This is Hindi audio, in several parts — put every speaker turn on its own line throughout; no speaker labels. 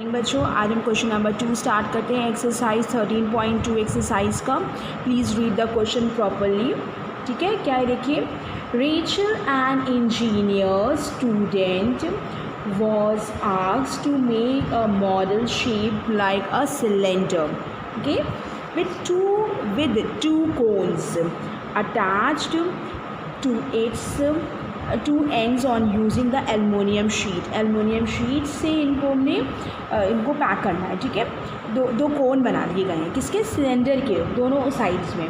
बच्चों आज हम क्वेश्चन नंबर 2 स्टार्ट करते हैं। एक्सरसाइज 13.2 एक्सरसाइज का। Please read the question properly. ठीक है, क्या है देखिए। Rachel an engineer student was asked to make a model shaped like a cylinder, okay, with two cones attached to its two ends on using the aluminium sheet। Aluminium sheet से इनको पैक करना है। ठीक है, दो कोन बना दिए गए हैं किसके, सिलेंडर के दोनों साइड्स में।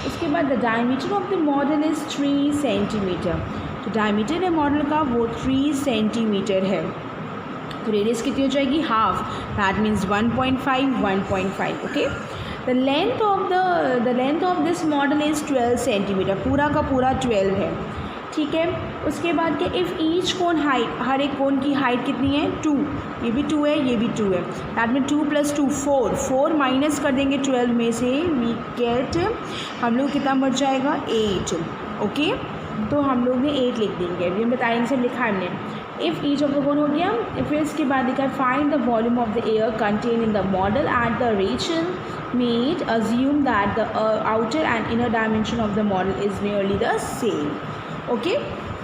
उसके बाद the diameter of the model is 3 centimetre. तो डायमीटर है मॉडल का वो 3 सेंटीमीटर है। तो रेडियस कितनी हो जाएगी, half, that means 1.5 okay. The length of this model is 12 centimetre, पूरा का पूरा 12 है। ठीक है, उसके बाद के इफ़ ईच कोन हाइट, हर एक कोन की हाइट कितनी है, 2, ये भी 2 है, ये भी 2 है, दैट मीन 2 + 2 4 माइनस कर देंगे 12 में से, वी गेट, हम लोग कितना बढ़ जाएगा, 8। ओके, तो हम लोग ने 8 लिख देंगे। अभी हम बताएंगे, सब लिखा है हमने। If each of the cone हो गया, फिर इसके बाद लिखा find the volume of the air contain in the model at the rachel made, assume that the outer and inner dimension of the model is nearly the same. Okay,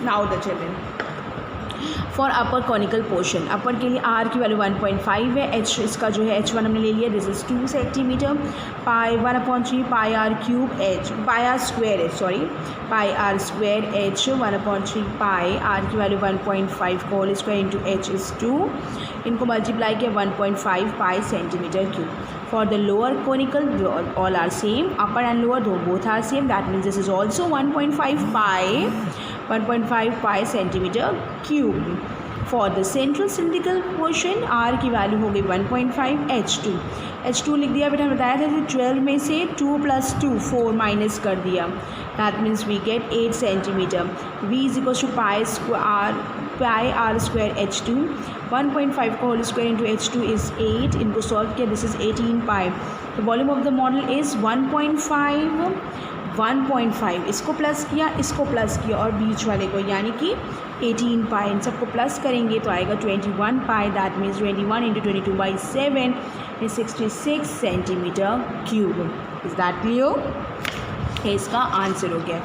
now the children for upper conical portion, upper के लिए आर की वैल्यू 1.5 है, एच इसका जो है H1 हमने ले लिया, this is 2 centimetre, pi 1/3 pi are cube h, pi are square h, sorry pi are square h 1/3 pi, r की वैल्यू 1.5 का whole square into h is 2, इनको मल्टीप्लाई किया 1.5 pi centimetre cube. For the lower conical all are same, upper and lower दो both are same, that means this is also 1.5 pi centimetre cube. For the central cylindrical portion, are की वैल्यू हो गई 1.5, H2 लिख दिया बेटा, बताया था कि 12 में से 2 + 2 4 माइनस कर दिया, that means we get 8 centimetre. V is equal to pi are square H2, 1.5 का whole square into H2 is 8, इनको सॉल्व किया, this is 18 pi. The volume of the model is 1.5, इसको प्लस किया, इसको प्लस किया और बीच वाले को, यानी कि 18 पाई, इन सबको प्लस करेंगे तो आएगा 21 pi, that means 21 into 22/7 is 66 centimetre cube. Is that clear? इसका आंसर हो गया,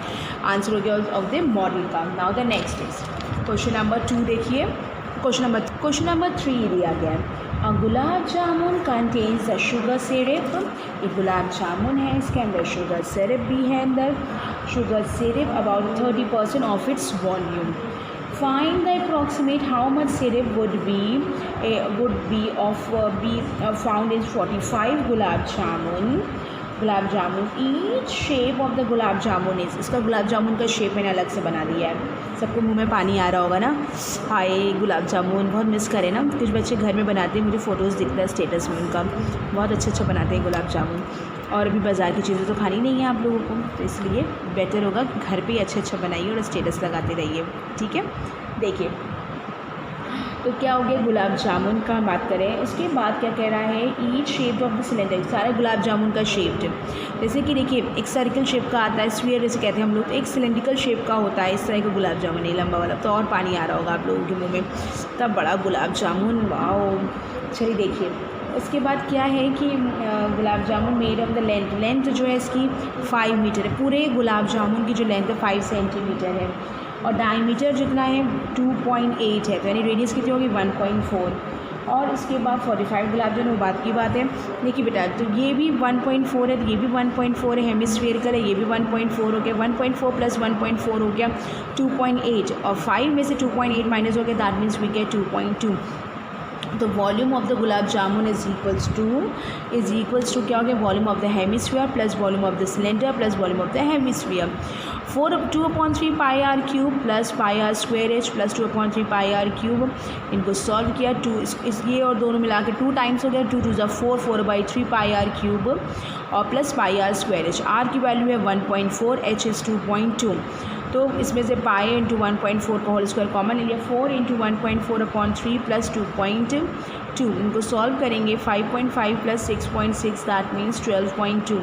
ऑफ द मॉडल का। Now the next is question number 2 देखिए। क्वेश्चन नंबर 3 दिया गया है, gulab jamun contains the sugar syrup. ये गुलाब जामुन है, इसके अंदर शुगर सिरप भी है, अंदर sugar syrup about 30% of its volume. Find the approximate how much syrup would be found in 45 gulab jamun. Each shape of the gulab jamun is, इसका गुलाब जामुन का शेप मैंने अलग से बना दिया है। सबको मुंह में पानी आ रहा होगा ना, हाय गुलाब जामुन बहुत मिस करें ना। कुछ बच्चे घर में बनाते हैं, मुझे फ़ोटोज़ दिखता है स्टेटस में उनका, बहुत अच्छा बनाते हैं गुलाब जामुन। और अभी बाज़ार की चीज़ें तो खानी नहीं है आप लोगों को, तो इसलिए बेटर होगा कि घर पर ही अच्छा बनाइए और स्टेटस लगाते रहिए। ठीक है, देखिए तो क्या हो गया, गुलाब जामुन का बात करें। उसके बाद क्या कह रहा है, each shape of the cylinder, सारे गुलाब जामुन का शेप, जैसे कि देखिए एक सर्कल शेप का आता है, स्फीयर जैसे कहते हैं हम लोग, तो एक सिलेंड्रिकल शेप का होता है, इस तरह का गुलाब जामुन नहीं लंबा वाला। तो और पानी आ रहा होगा आप लोगों के मुंह में, तब बड़ा गुलाब जामुन, वाओ। चलिए देखिए, उसके बाद क्या है कि gulab jamun made of the length जो है इसकी 5 मीटर है, पूरे गुलाब जामुन की जो लेंथ है 5 सेंटीमीटर है, और डायमीटर जितना है 2.8 है, तो यानी रेडियस कितनी होगी 1.4। और इसके बाद 45 गुलाब जामुन, वो बात की बात है। देखिए बेटा, तो ये भी 1.4 है, तो ये भी 1.4 है, हेमिस्फेरिकल है, ये भी 1.4 हो गया, 1.4 + 1.4 हो गया 2.8, और 5 में से 2.8 माइनस हो गया, दैट मीन्स वी गेट 2.2। तो volume of the gulab jamun is equals to क्या हो गया, volume of the hemisphere plus volume of the cylinder plus volume of the hemisphere. 2/3 pi are cube plus pi are square H plus 2/3 pi are cube, इनको सॉल्व किया, 2 ये और दोनों मिला के 2 टाइम्स हो गया, 2 × 4 4/3 पाई आर क्यूब और plus pi are square H. R की वैल्यू है 1.4, एच इज़ 2.2, तो इसमें से पाई इंटू 1.4 का होल स्क्वायर कॉमन ले लिया, 4 × 1.4/3 प्लस 2.2, इनको सॉल्व करेंगे, 5.5 प्लस 6.6 दैट मीन्स 12.2।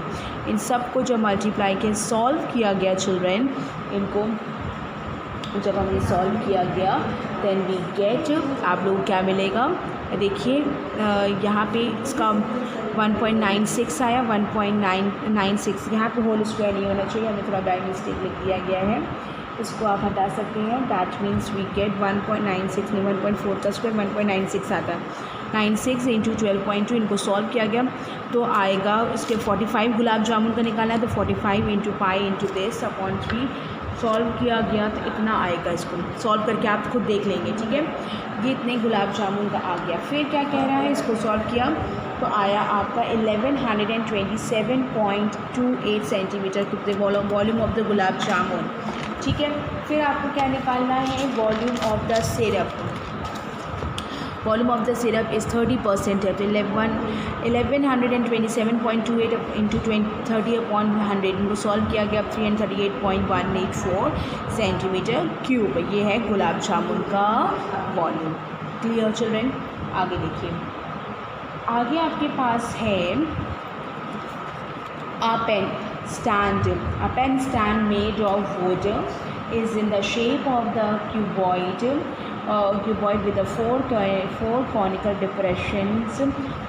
इन सब को जब मल्टीप्लाई के सॉल्व किया गया चिल्ड्रेन, इनको तो जब हमने सॉल्व किया गया देन वी गेट, आप लोग क्या मिलेगा, देखिए यहाँ पे इसका 1.96 आया, 1.996, यहाँ पे होल स्क्वायर नहीं होना चाहिए, हमें थोड़ा बाय मिस्टेक लिख दिया गया है, इसको आप हटा सकते हैं। दैट मीन्स वी गेट 1.96 नहीं 1.4 का स्क्वायर 1.96 आता है। 96 इंटू 12.2 इनको सॉल्व किया गया तो आएगा, इसके 45 गुलाब जामुन का निकालना है तो 45 into pi into this upon 3 solve किया गया तो इतना आएगा। इसको सॉल्व करके आप खुद देख लेंगे, ठीक है। ये इतने गुलाब जामुन का आ गया। फिर क्या कह रहा है, इसको सॉल्व किया तो आया आपका 1127.28 सेंटीमीटर कितने वॉल्यूम ऑफ द गुलाब जामुन, ठीक है। फिर आपको क्या निकालना है, volume of the syrup. Volume of the syrup is 30% है तो 1127.28 इंटू 30 अपॉन 100 इनको सॉल्व किया गया 338.184 सेंटीमीटर क्यूब। ये है गुलाब जामुन का वॉल्यूम। Clear children. आगे देखिए, आगे आपके पास है a pen stand made of wood is in the shape of the cuboid with the four conical depressions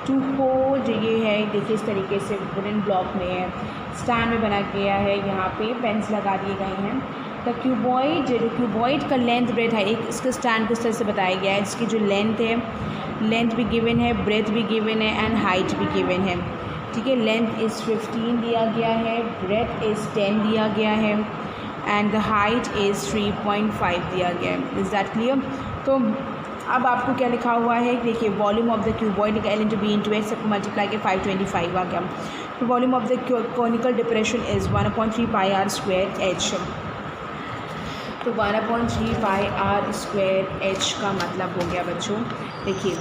to hold। ये है देखिए इस तरीके से वुडन ब्लॉक में है, स्टैंड में बना गया है, यहाँ पे पेन्स लगा दिए गए हैं। द क्यूबॉइड का लेंथ ब्रेथ है, एक इसका स्टैंड किस तरह से बताया गया है, इसकी जो लेंथ है, लेंथ भी गिवन है, ब्रेथ भी गिवन है एंड हाइट भी गिवन है, ठीक है। लेंथ इज़ 15 दिया गया है, ब्रेथ इज़ 10 दिया गया है एंड द हाइट इज़ 3.5 दिया गया है। Is that clear. तो अब आपको क्या लिखा हुआ है, देखिए वॉल्यूम ऑफ द क्यूबॉइड का L into B into H सबको मल्टीप्लाई के 525 आ गया। तो volume of the conical depression is 1/3 pi are square H. तो 1/3 पाई आर स्क्वायर एच का मतलब हो गया बच्चों, देखिए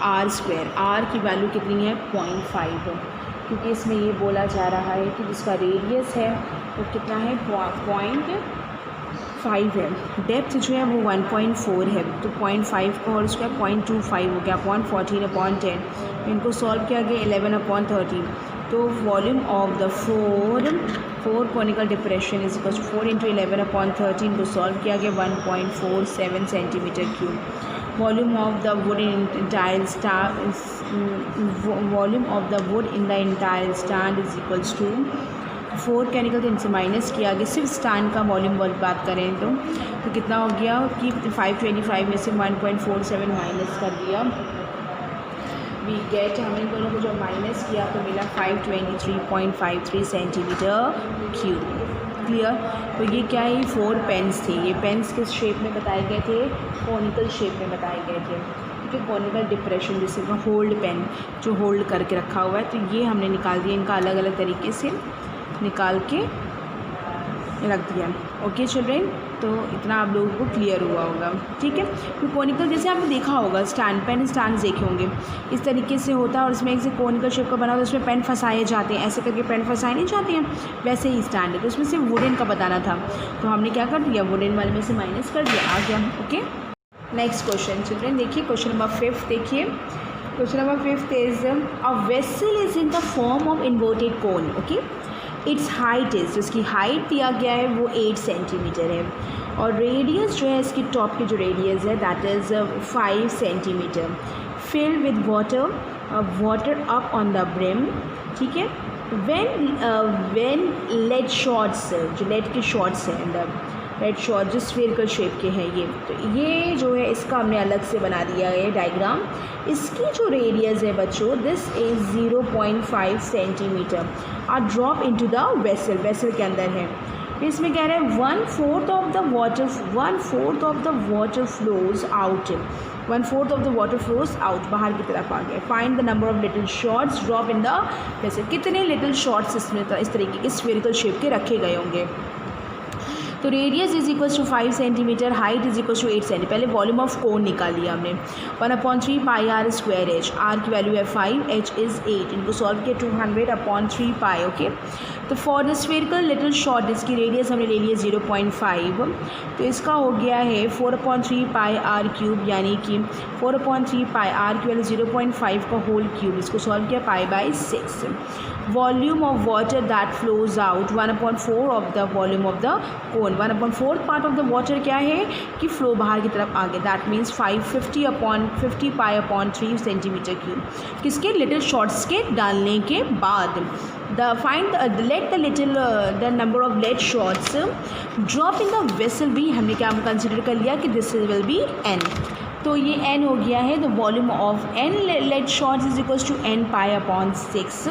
आर स्क्वायर, आर की वैल्यू कितनी है 0.5, क्योंकि इसमें ये बोला जा रहा है कि जिसका रेडियस है वो कितना है 0.5 है, डेप्थ जो है वो 1.4 है, तो 0.5 का होल स्क्वायर 0.25 हो गया अपॉन 14/10। इनको सॉल्व किया गया 11/30। तो volume of the four conical depression is equal to 4 into 11/30। इनको सॉल्व किया गया 1.47 centimetre cube. Volume of the wood in entire stand is equals to 4 chemical तो इनसे माइनस किया गया, सिर्फ स्टैंड का वॉल्यूम बात करें तो कितना हो गया कि 525 में से 1.47 माइनस कर दिया, वी गेट, हमें दोनों को जो माइनस किया तो मिला 523.53 सेंटीमीटर क्यूब। क्लियर। तो ये क्या है, 4 पेन्स थे, ये पेन्स किस शेप में बताए गए थे, कॉनिकल शेप में बताए गए थे, ठीक है। कॉनिकल डिप्रेशन जैसे होल्ड पेन जो होल्ड करके रखा हुआ है, तो ये हमने निकाल दिया, इनका अलग अलग तरीके से निकाल के रख दिया। ओके चिल्ड्रेन, तो इतना आप लोगों को क्लियर हुआ होगा, ठीक है। तो कॉनिकल जैसे आपने देखा होगा स्टैंड, पेन स्टैंड देखे होंगे, इस तरीके से होता है और इसमें एक से कॉनिकल शेप का बना होता है, उसमें पेन फंसाए जाते हैं, ऐसे करके पेन फंसाए नहीं जाते हैं, वैसे ही स्टैंड है। तो उसमें से वुडन का बताना था तो हमने क्या कर दिया, वुडन वाले में से माइनस कर दिया, आ गया। ओके, नेक्स्ट क्वेश्चन चिल्ड्रेन देखिए, क्वेश्चन नंबर 5 देखिए। Question number 5 is a vessel is in the form of inverted cone. Okay, it's height is, इसकी हाइट दिया गया है वो 8 सेंटीमीटर है और रेडियस जो है इसकी टॉप की जो रेडियस है that is 5 centimetre, filled with water up on the brim, ठीक है। व्हेन लेड शॉट्स, जो लेड के शॉट्स हैं अंदर, लेड शॉट जो स्फेरिकल शेप के हैं ये, तो ये जो है इसका हमने अलग से बना दिया है डायग्राम। इसकी जो रेडियस है बच्चों this is 0.5 centimetre are drop into the vessel, vessel के अंदर है। इसमें कह रहे हैं 1/4 of the water flows out, 1/4 of the water flows out, बाहर की तरफ आ गया। Find the number of little shots drop in the vessel, कितने लिटिल शॉट्स इसमें इस तरीके के स्फेरिकल शेप के रखे गए होंगे। तो radius is equal to 5 centimetre, height is equal to 8 centimetre. पहले वॉल्यूम ऑफ कोन निकाल लिया हमने, 1/3 pi are square H, R की वैल्यू है 5, एच इज़ 8, इनको सॉल्व किया 200/3 पाई। ओके, तो for the spherical little shot इसकी रेडियस हमने ले लिया 0.5, तो इसका हो गया है 4/3 पाई आर क्यूब, यानी कि 4/3 पाई आर की वैल्यू 0.5 का होल क्यूब, इसको सॉल्व किया पाई/6। Volume of water that flows out 1/4 of the volume of the cone, 1/4 part of the water क्या है कि फ्लो बाहर की तरफ आ गया, दैट मीन्स 550 पाई/3 सेंटीमीटर क्यूब किसके लिटिल शॉर्ट्स के डालने के बाद। The number of lead shots drop in the vessel भी हमने क्या कंसिडर कर लिया कि दिस विल बी n, तो ये n हो गया है। The volume of n lead shots is equals to n पाई/6,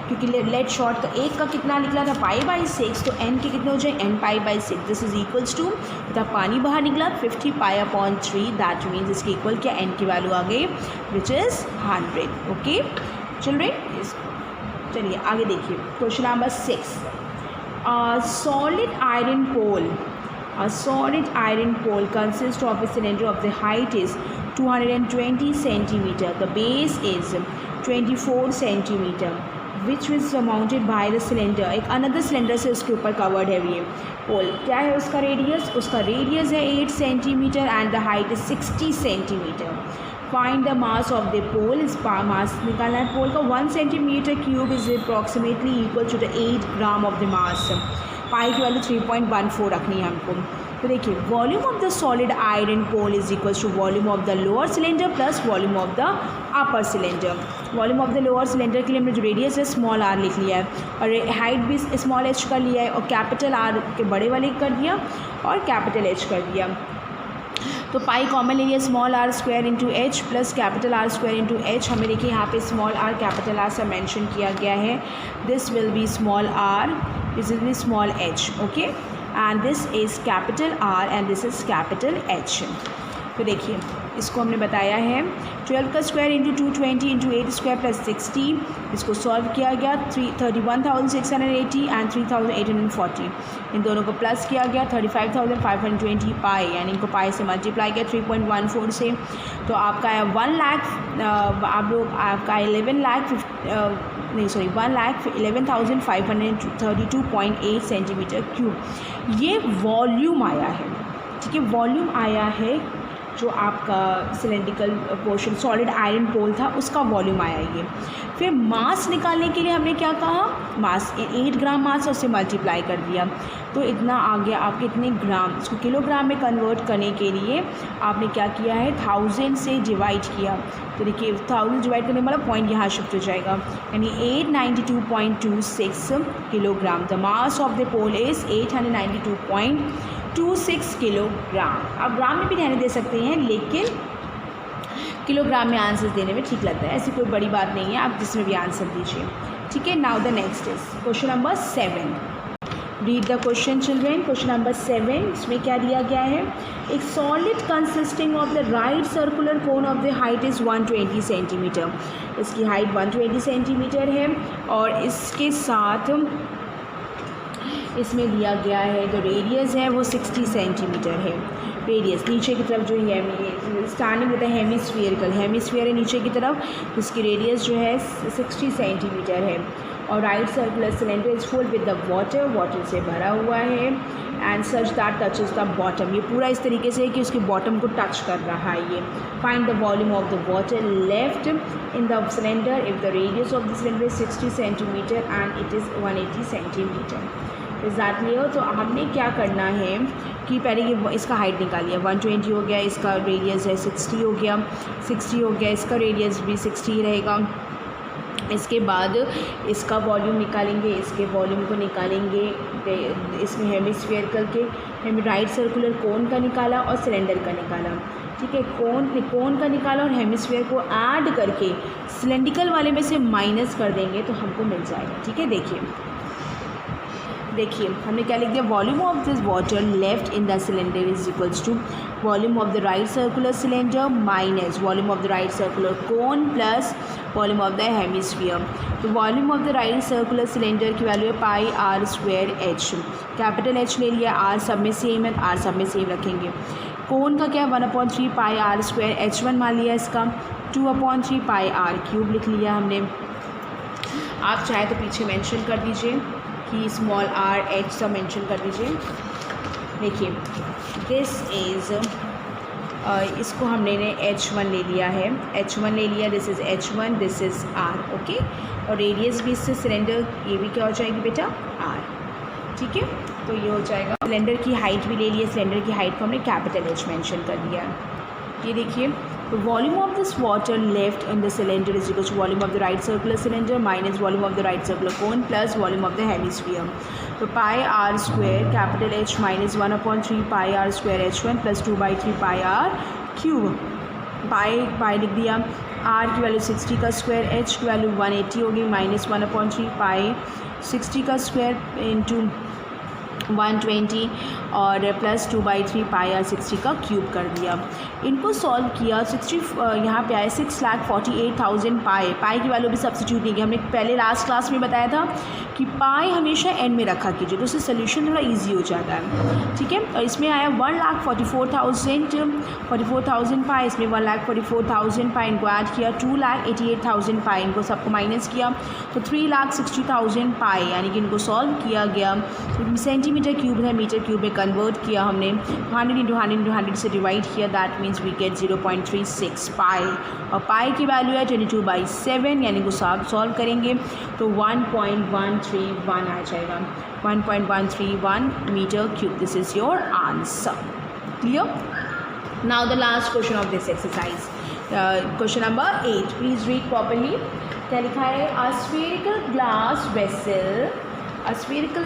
क्योंकि लेड शॉर्ट का एक का कितना निकला था पाई/6, तो n के कितने हो जाए n पाई/6, दिस इज इक्वल्स टू तब पानी बाहर निकला 50 पाई/3, दैट मीन्स इसके इक्वल क्या n की वैल्यू आ गई विच इज़ 100। ओके चिल्ड्रेन, चलिए आगे देखिए question number 6। Solid iron pole, a solid iron pole consists of a cylinder of the height is 220 centimeter, the base is 24 centimeter, which is surmounted by the cylinder, एक another cylinder से उसके ऊपर covered है ये पोल। क्या है उसका रेडियस, उसका रेडियस है 8 centimetre and the height is 60 centimetre. Find the mass of the pole, इस मास निकालना है पोल का। 1 centimetre cube is approximately equal to the 8 gram of the mass. Pi की वैल्यू 3.14 रखनी है हमको। तो देखिए volume of the solid iron pole is equal to volume of the lower cylinder plus volume of the upper cylinder. Volume of the lower cylinder के लिए हमने जो रेडियस है स्मॉल आर लिख लिया है और हाइट भी स्मॉल एच कर लिया है और कैपिटल आर के बड़े वाले कर दिया और कैपिटल एच कर दिया। तो पाई कॉमन ले लिया, small R square into H plus capital R square into H. हमें देखिए यहाँ पे स्मॉल आर कैपिटल आर से मेंशन किया गया है। This will be small R, this will be small H, okay, and this is capital R and this is capital H. तो देखिए इसको हमने बताया है 12 का square into 220 into 8 square plus 60, इसको सॉल्व किया गया 31,680 एंड 3,840, इन दोनों को प्लस किया गया 35,520 पाई, यानी इनको पाई से मल्टीप्लाई किया 3.14 से, तो आपका है 1 लाख, आप लोग आपका 1,11,532.8 सेंटीमीटर क्यूब ये वॉल्यूम आया है। ठीक है, वॉल्यूम आया है जो आपका cylindrical portion solid iron pole था उसका वॉल्यूम आया ये। फिर मास निकालने के लिए हमने क्या कहा, मास 8 ग्राम मास उससे मल्टीप्लाई कर दिया, तो इतना आ गया आपके इतने ग्राम। इसको किलोग्राम में कन्वर्ट करने के लिए आपने क्या किया है 1000 से डिवाइड किया, तो देखिए 1000 डिवाइड करने वाला पॉइंट यहाँ शिफ्ट हो जाएगा, यानी 892.26 kilogram. The mass of the pole is 892.26 kilogram. आप ग्राम में भी रहने दे सकते हैं लेकिन किलोग्राम में आंसर देने में ठीक लगता है, ऐसी कोई बड़ी बात नहीं है, आप जिसमें भी आंसर दीजिए। ठीक है, now the next is question number 7। Read the question children. Question number 7 इसमें क्या दिया गया है, एक solid consisting of the right circular cone of the height is 120 centimetre, इसकी हाइट 120 सेंटीमीटर है और इसके साथ इसमें दिया गया है जो रेडियस है वो 60 सेंटीमीटर है। रेडियस नीचे की तरफ जो है स्टार्टिंग होता है हेमिस्फीयरिकल, हेमिस्फीयर है नीचे की तरफ, जिसकी रेडियस जो है 60 सेंटीमीटर है और right circular cylinder is full with the water, water से भरा हुआ है and such that touches the bottom, ये पूरा इस तरीके से है कि उसके बॉटम को टच कर रहा है ये। Find the volume of the water left in the cylinder if the radius of the cylinder is 60 centimetre and it is 180 centimetre. Exactly हो, तो हमने क्या करना है कि पहले ये इसका हाइट निकालिए, 120 हो गया, इसका रेडियस है 60 हो गया, 60 हो गया, इसका रेडियस भी 60 रहेगा। इसके बाद इसका वॉल्यूम निकालेंगे, इसके वॉल्यूम को निकालेंगे, इसमें हेमिस्फीयर करके हमें राइट सर्कुलर कोन का निकाला और सिलेंडर का निकाला। ठीक है, कोन का निकाला और हेमिस्फीयर को ऐड करके सिलेंड्रिकल वाले में से माइनस कर देंगे तो हमको मिल जाएगा। ठीक है, देखिए हमने क्या लिख दिया, volume of this water left in the cylinder is equals to volume of the right circular cylinder minus volume of the right circular cone plus volume of the hemisphere. तो volume of the right circular cylinder की वैल्यू है pi are square h, capital h ले लिया, आर सब में सेम है, आर सब में सेम रखेंगे। कोन का क्या 1/3 पाई आर स्क्वायर H1 मान लिया, इसका 2/3 पाई आर क्यूब लिख लिया हमने। आप चाहे तो पीछे मेंशन कर दीजिए कि स्मॉल आर एच सब मेंशन कर दीजिए। देखिए दिस इज़ इसको हमने H1 ले लिया है, H1 ले लिया, this is H1, this is R, okay, और रेडियस भी इससे सिलेंडर ये भी क्या हो जाएगी बेटा R। ठीक है, तो ये हो जाएगा। सिलेंडर की हाइट भी ले लिए, सिलेंडर की हाइट को हमने कैपिटल H मेंशन कर दिया। ये देखिए, तो volume of this water left in the cylinder is equal to volume of the right circular cylinder minus volume of the right circular cone plus volume of the hemisphere. तो pi are square capital H minus 1/3 pi are square H1 plus 2/3 pi are cube. Pi लिख दिया। आर की वैल्यू 60 का स्क्वायर, H की वैल्यू 180 होगी माइनस 1/3 पाई 60 का स्क्वायर इंटू 120 और प्लस 2/3 पाई आर 60 का क्यूब कर दिया। इनको सॉल्व किया 60 यहाँ पे आए 6,48,000 पाई की वैल्यू भी सब्स्टिट्यूट नहीं की। हमने पहले लास्ट क्लास में बताया था कि पाई हमेशा एंड में रखा कीजिए तो उससे सोल्यूशन थोड़ा इजी हो जाता है, ठीक है। और इसमें आया 1,44,000 पाई, इसमें 1,44,000 पाई, इनको ऐड किया 2,88,000 पाई, इनको सबको माइनस किया तो 3,60,000 पाई, यानी कि इनको सॉल्व किया गया। सेंटीमीटर क्यूब है, मीटर क्यूब में कन्वर्ट किया हमने, 100 × 100 × 100 से डिवाइड किया, दैट मीन्स वी गेट 0.36 पाई। और पाई की वैल्यू है 22/7, यानी को सॉल्व करेंगे तो 1.131 आ जाएगा, 1.131 metre cube. This is your answer. Clear? Now the last question of this exercise, question number 8, please read properly. क्या लिखा है? अ स्फेरिकल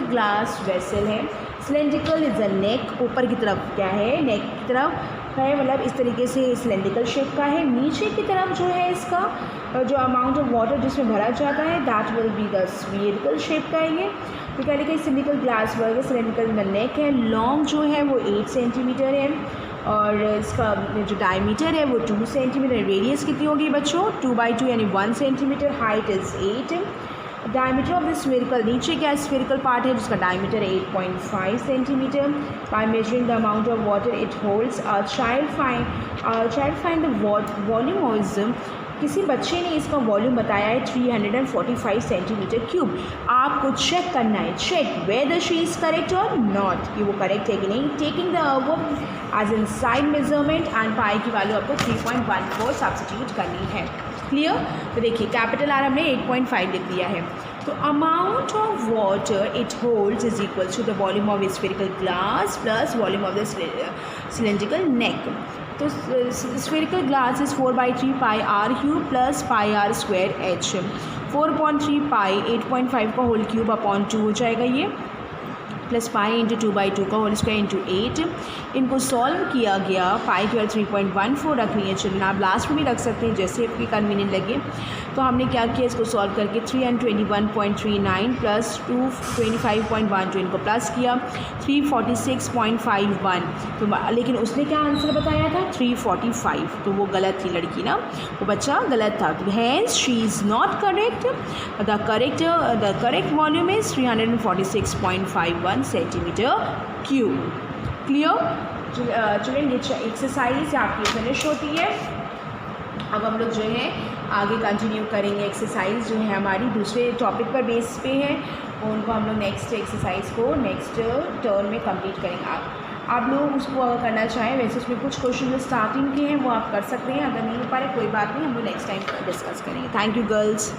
ग्लास वेसल है, सिलेंड्रिकल इज अ नेक, ऊपर की तरफ क्या है? नेक की तरफ है, मतलब इस तरीके से सिलेंड्रिकल शेप का है। नीचे की तरफ जो है इसका जो अमाउंट ऑफ वाटर जिसमें भरा जाता है that will be the spherical shape का है ये। तो क्या लिखा है? सिलिंड्रिकल ग्लास वर्ग है, सिलेंड्रिकल द नेक है, लॉन्ग जो है वो 8 सेंटीमीटर है और इसका जो डायमीटर है वो 2 सेंटीमीटर। रेडियस कितनी होगी बच्चों? 2/2 यानी 1 centimetre. Height is 8। Diameter of the spherical, नीचे क्या स्फेरिकल पार्ट है जिसका diameter 8.5 centimetre. By measuring the amount of water it holds, child find the volume of, किसी बच्चे ने इसका वॉल्यूम बताया है 345 सेंटीमीटर क्यूब। आपको चेक करना है, check whether she is correct और नॉट, कि वो करेक्ट है कि नहीं। Taking the above as inside measurement and pi की वैल्यू आपको 3.14 सब्स्टिट्यूट करनी है। क्लियर? तो देखिए कैपिटल आर हमने 8.5 लिख दिया है। तो amount of water it holds is equal to the volume of spherical glass plus volume of the cylindrical neck. तो spherical glass is 4/3 pi are cube plus pi are square H। 4/3 pi 8.5 का होल क्यूब अपॉन 2 हो जाएगा ये, प्लस पाई इंटू 2/2 का होल स्क्वायर इंटू 8। इनको सॉल्व किया गया, पाई की वैल्यू 3.14 रखनी है, चलिए आप लास्ट में भी रख सकते हैं जैसे आपकी कन्वीनियंट लगे। तो हमने क्या किया, इसको सॉल्व करके 321.39 प्लस 225.12 इनको प्लस किया 346.51। तो लेकिन उसने क्या आंसर बताया था? 345। तो वो गलत थी लड़की ना, वो बच्चा गलत था। तो hence she is not correct, the correct volume is 346.51 centimetre cube. Clear? चलिए ये एक्सरसाइज आपकी फिनिश होती है। अब हम लोग जो है आगे कंटिन्यू करेंगे। एक्सरसाइज जो है हमारी दूसरे टॉपिक पर बेस पे है, उनको हम लोग नेक्स्ट एक्सरसाइज को नेक्स्ट टर्न में कंप्लीट करेंगे। आप लोग उसको अगर करना चाहें, वैसे उसमें कुछ क्वेश्चन जो स्टार्टिंग के हैं वो आप कर सकते हैं, अगर नहीं हो पा रहे कोई बात नहीं, हम लोग नेक्स्ट टाइम डिस्कस करेंगे। Thank you girls.